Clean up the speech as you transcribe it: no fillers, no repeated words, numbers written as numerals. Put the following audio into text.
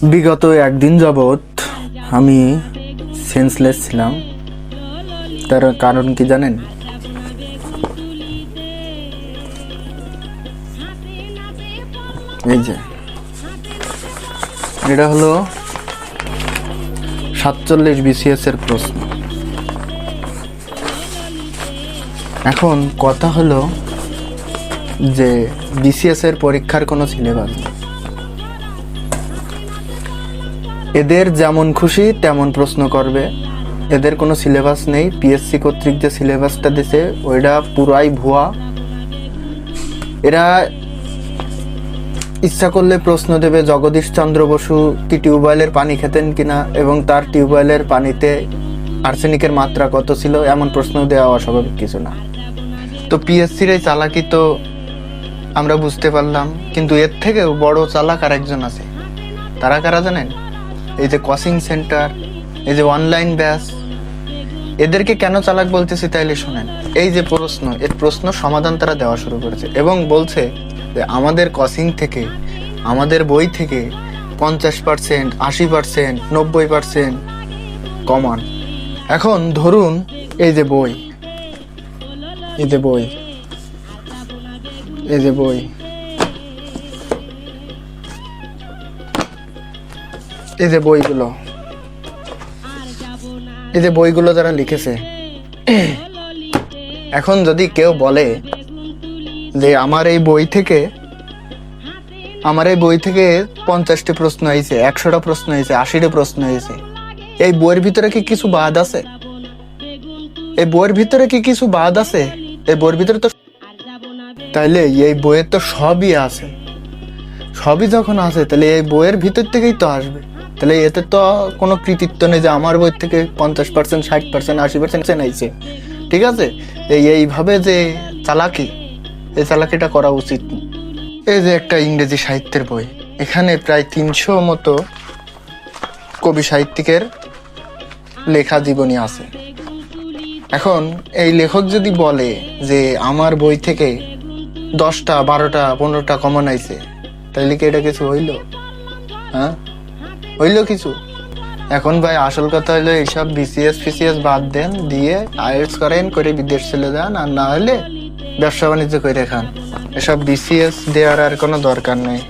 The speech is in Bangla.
বিগত একদিন যাবৎ আমি সেন্সলেস ছিলাম। তার কারণ কি জানেন? এই যে এটা হলো 47 BCS এর প্রশ্ন। এখন কথা হলো যে BCS এর পরীক্ষার কোনো সিলেবাস নেই। এদের যেমন খুশি তেমন প্রশ্ন করবে, এদের কোনো সিলেবাস নেই। পিএসসি কর্তৃক যে সিলেবাসটা দিছে ওইটা পুরাই ভুয়া। এরা ইচ্ছা করলে প্রশ্ন দেবে জগদীশ চন্দ্র বসু কি টিউবওয়েলের পানি খেতেন কিনা এবং তার টিউবওয়েলের পানিতে আর্সেনিকের মাত্রা কত ছিল, এমন প্রশ্ন দেওয়া অস্বাভাবিক কিছু না। তো পিএসসির এই চালাকি তো আমরা বুঝতে পারলাম, কিন্তু এর থেকেও বড় চালাক আর একজন আছে। তারা কারা জানেন? এই যে কোচিং সেন্টার, এই যে অনলাইন ব্যাচ, এদেরকে কেন চালাক বলতেছি তাইলে শোনেন। এই যে প্রশ্ন, এর প্রশ্ন সমাধান তারা দেওয়া শুরু করেছে এবং বলছে যে আমাদের কোচিং থেকে, আমাদের বই থেকে 50%, 80%, 90% কমান। এখন ধরুন এই যে বই, এই যে বই, এই যে বই, এই যে বইগুলো, এই যে বইগুলো যারা লিখেছে, এখন যদি কেউ বলে যে আমার এই বই থেকে 50টি প্রশ্ন হয়েছে, 100টা প্রশ্ন হয়েছে, 80টা প্রশ্ন হয়েছে, এই বইয়ের ভিতরে কি কিছু বাদ আছে? এই বইয়ের ভিতরে কি কিছু বাদ আছে? এই বইয়ের ভিতরে তো, তাইলে এই বইয়ের তো সবই আছে। সবই যখন আছে তাহলে এই বইয়ের ভিতর থেকেই তো আসবে। তাহলে এতে তো কোনো কৃতিত্ব নেই যে আমার বই থেকে 50%, 60%, 80% আইছে। ঠিক আছে, এইভাবে যে চালাকি, এই চালাকিটা করা উচিত না। এই যে একটা ইংরেজি সাহিত্যের বই, এখানে প্রায় 300 মতো কবি সাহিত্যিকের লেখা জীবনী আছে। এখন এই লেখক যদি বলে যে আমার বই থেকে 10টা, 12টা, 15টা কমন আইছে, তাইলে কি এটা কিছু হইল? হ্যাঁ, হইল কিছু? এখন ভাই আসল কথা হলো এইসব BCS ফিসিএস বাদ দেন, দিয়ে IELTS করেন, করে বিদেশ চলে যান, আর না হলে ব্যবসা বাণিজ্য করে খান। এসব BCS দেওয়ার আর কোনো দরকার নেই।